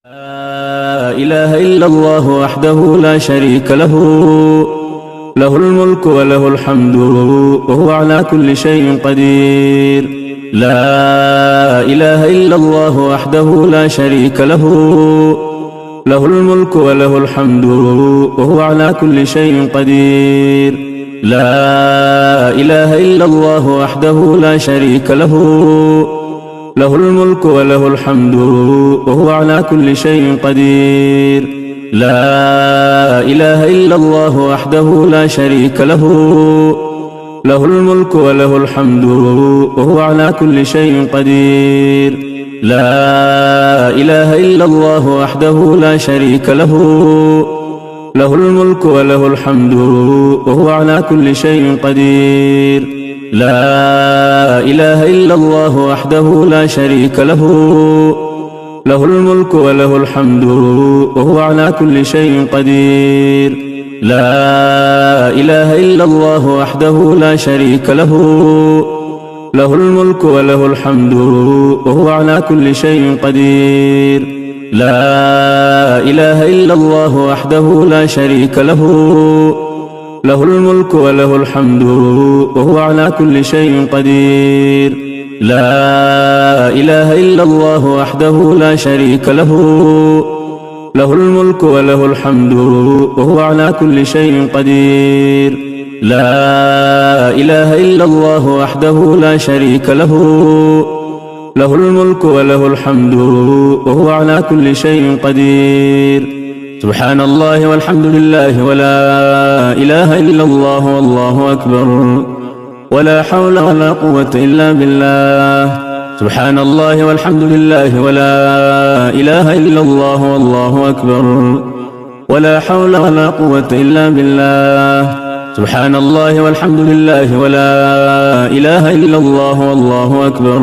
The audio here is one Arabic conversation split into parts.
لا إله إلا الله وحده لا شريك له، له الملك وله الحمد وهو على كل شيء قدير. لا إله إلا الله وحده لا شريك له، له الملك وله الحمد وهو على كل شيء قدير. لا إله إلا الله وحده لا شريك له، له الملك وله الحمد وهو على كل شيء قدير. لا إله إلا الله وحده لا شريك له، له الملك وله الحمد وهو على كل شيء قدير. لا إله إلا الله وحده لا شريك له، له الملك وله الحمد وهو على كل شيء قدير. لا إله إلا الله وحده لا شريك له، له الملك وله الحمد وهو على كل شيء قدير. لا إله إلا الله وحده لا شريك له، له الملك وله الحمد وهو على كل شيء قدير. لا إله إلا الله وحده لا شريك له، له الملك وله الحمد وهو على كل شيء قدير. لا إله إلا الله وحده لا شريك له، له الملك وله الحمد وهو على كل شيء قدير. لا إله إلا الله وحده لا شريك له، له الملك وله الحمد وهو على كل شيء قدير. سبحان الله والحمد لله ولا إله إلا الله والله أكبر، ولا حول ولا قوة إلا بالله. سبحان الله والحمد لله ولا إله إلا الله والله أكبر، ولا حول ولا قوة إلا بالله. سبحان الله والحمد لله ولا إله إلا الله والله أكبر،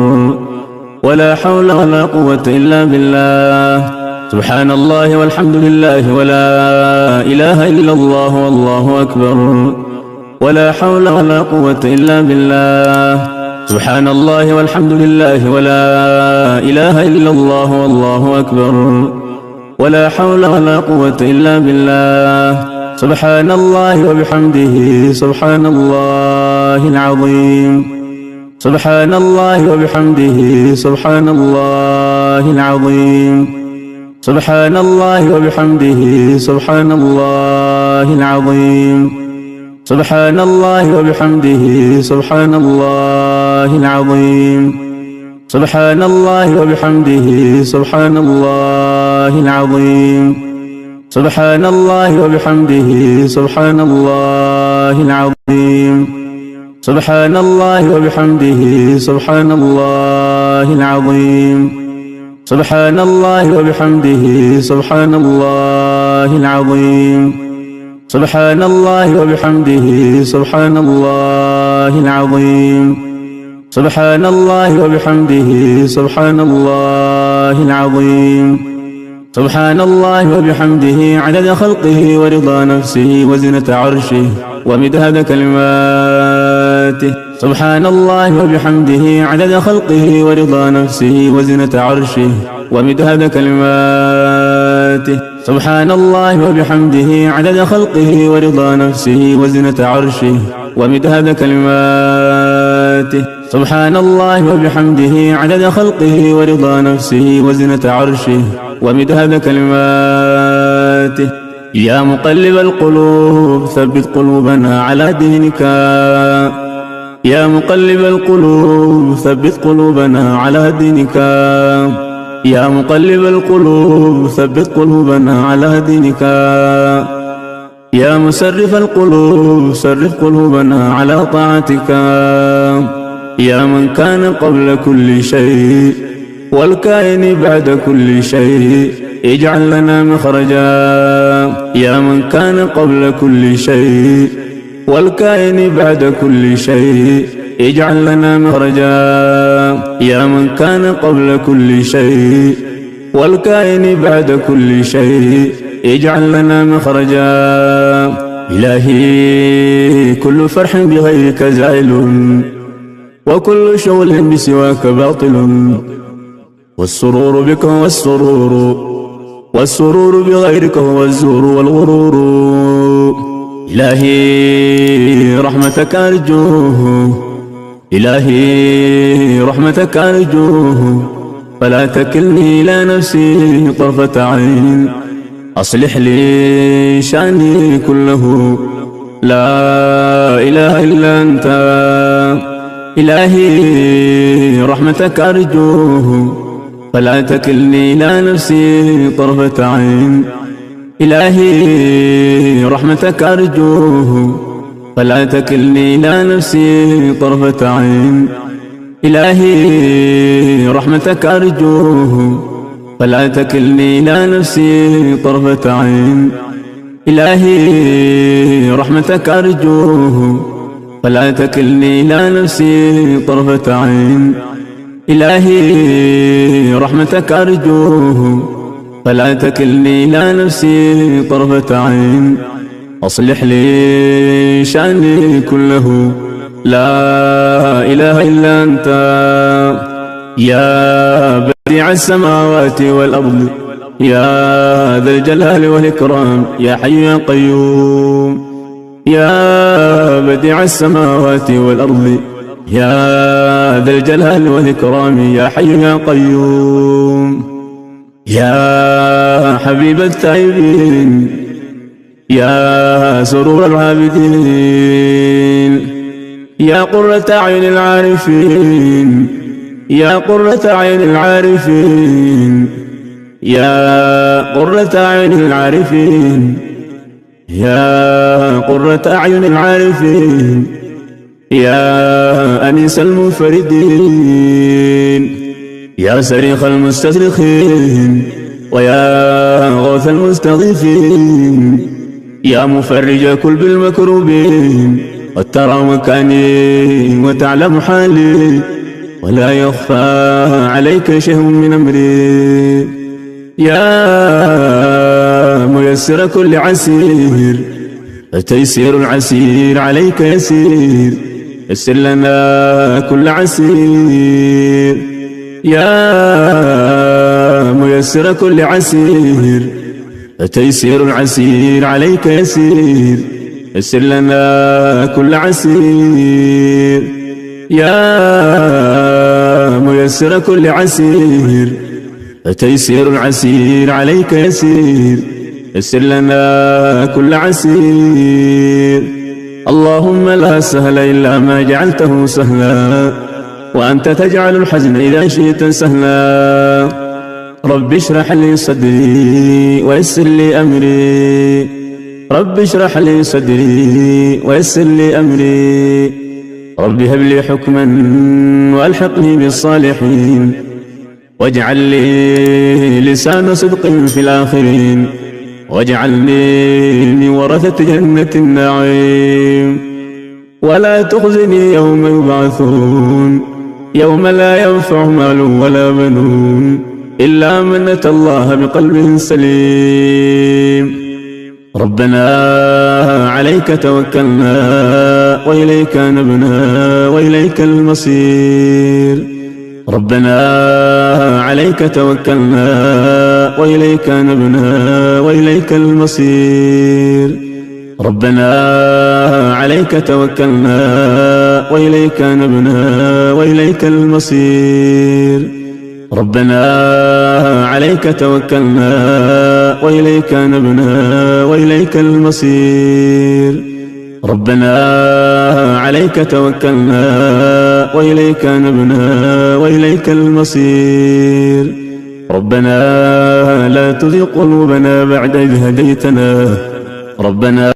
ولا حول ولا قوة إلا بالله. سبحان الله والحمد لله ولا إله إلا الله والله أكبر، ولا حول ولا قوة إلا بالله. سبحان الله والحمد لله ولا إله إلا الله والله أكبر، ولا حول ولا قوة إلا بالله. سبحان الله وبحمده سبحان الله العظيم. سبحان الله وبحمده سبحان الله العظيم. سبحان الله وبحمده سبحان الله العظيم. سبحان الله وبحمده سبحان الله العظيم. سبحان الله وبحمده سبحان الله العظيم. سبحان الله وبحمده سبحان الله العظيم. سبحان الله وبحمده سبحان الله العظيم. سبحان الله وبحمده سبحان الله العظيم. سبحان الله وبحمده سبحان الله العظيم. سبحان الله وبحمده سبحان الله العظيم. سبحان الله وبحمده عدد خلقه ورضا نفسه وزنة عرشه ومداد كلماته. سبحان الله وبحمده عدد خلقه ورضا نفسه وزنة عرشه ومداد كلماته. سبحان الله وبحمده عدد خلقه ورضا نفسه وزنة عرشه ومداد كلماته. سبحان الله وبحمده عدد خلقه ورضا نفسه وزنة عرشه ومداد كلماته. يا مقلب القلوب ثبت قلوبنا على دينك. يا مقلب القلوب ثبت قلوبنا على دينك. يا مقلب القلوب ثبت قلوبنا على دينك. يا مسرف القلوب صرف قلوبنا على طاعتك. يا من كان قبل كل شيء والكائن بعد كل شيء اجعل لنا مخرجا. يا من كان قبل كل شيء والكائن بعد كل شيء اجعل لنا مخرجا. يا من كان قبل كل شيء والكائن بعد كل شيء اجعل لنا مخرجا. إلهي كل فرح بغيرك زائل، وكل شغل بسواك باطل، والسرور بك والسرور والسرور بغيرك هو الزور والغرور. إلهي رحمتك أرجوه، إلهي رحمتك أرجوه، فلا تكلني إلى نفسي طرفة عين. أصلح لي شأني كله، لا إله إلا أنت. إلهي رحمتك أرجوه، فلا تكلني إلى نفسي طرفة عين. إلهي رحمتك أرجوه، فلا تكلني إلى نفسي طرفة عين. إلهي رحمتك أرجوه، فلا تكلني إلى نفسي طرفة عين. إلهي رحمتك أرجوه، فلا تكلني إلى نفسي طرفة عين. إلهي رحمتك أرجوه، فلا تكلني إلى نفسي طرفة عين. أصلح لي شأني كله، لا إله إلا أنت. يا بديع السماوات والأرض، يا ذا الجلال والإكرام، يا حي يا قيوم. يا بديع السماوات والأرض، يا ذا الجلال والإكرام، يا حي يا قيوم. يا حبيب التائبين، يا سرور العابدين، يا قرة أعين العارفين، يا قرة أعين العارفين، يا قرة أعين العارفين، يا قرة أعين العارفين، يا أنيس المنفردين، يا صريخ المستصرخين، ويا غوث المستضيفين، يا مفرج كل المكروبين، وترى مكاني وتعلم حالي، ولا يخفى عليك شيء من أمري. يا ميسر كل عسير، فتيسير العسير عليك يسير، يسر لنا كل عسير. يا ميسر كل عسير، فتيسير العسير عليك يسير، يسر لنا كل عسير. يا ميسر كل عسير، فتيسير العسير عليك يسير، يسر لنا كل عسير. اللهم لا سهل إلا ما جعلته سهلا، وأنت تجعل الحزن إذا شئت سهلا. رب اشرح لي صدري ويسر لي أمري، رب اشرح لي صدري ويسر لي أمري. رب هب لي حكما وألحقني بالصالحين، واجعل لي لسان صدق في الآخرين، واجعلني من ورثة جنة النعيم. ولا تخزني يوم يبعثون، يوم لا ينفع مال ولا بنون إلا من أتى الله بقلب سليم. ربنا عليك توكلنا وإليك نبنا وإليك المصير. ربنا عليك توكلنا وإليك نبنا وإليك المصير. ربنا عليك توكلنا وإليك نبنا وإليك المصير. ربنا عليك توكلنا وإليك نبنا وإليك المصير. ربنا عليك توكلنا وإليك نبنا وإليك المصير. ربنا لا تزغ قلوبنا بعد إذ هديتنا، ربنا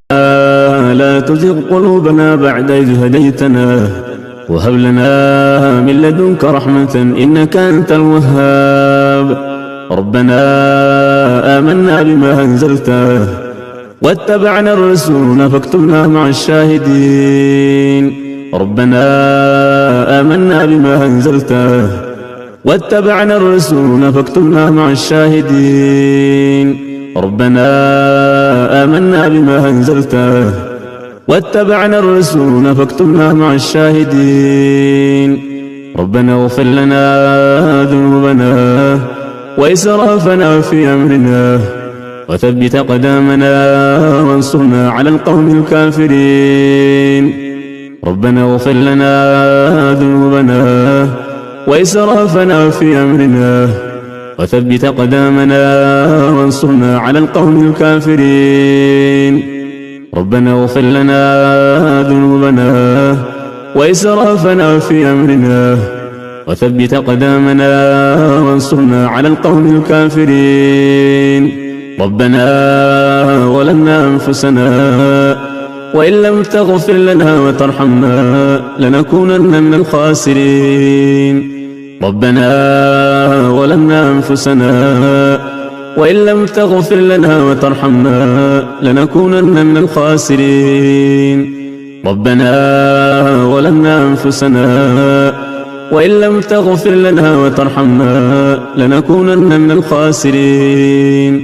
لا تزغ قلوبنا بعد إذ هديتنا، وهب لنا من لدنك رحمة إنك أنت الوهاب. ربنا آمنا بما أنزلته واتبعنا الرسول فاكتبنا مع الشاهدين. ربنا آمنا بما أنزلته واتبعنا الرسول فاكتبنا مع الشاهدين. ربنا آمنا بما أنزلته واتبعنا الرسول فاكتبنا مع الشاهدين. ربنا اغفر لنا ذنوبنا وإسرافنا في أمرنا وثبت أقدامنا وانصرنا على القوم الكافرين. ربنا اغفر لنا ذنوبنا وإسرافنا في أمرنا وثبت أقدامنا وانصرنا على القوم الكافرين. ربنا اغفر لنا ذنوبنا وإسرافنا في أمرنا وثبت أقدامنا وانصرنا على القوم الكافرين. ربنا ظلمنا أنفسنا وإن لم تغفر لنا وترحمنا لنكونن من الخاسرين. ربنا ظلمنا أنفسنا وإن لم تغفر لنا وترحمنا لنكونن من الخاسرين. ربنا ظلمنا أنفسنا وإن لم تغفر لنا وترحمنا لنكونن من الخاسرين.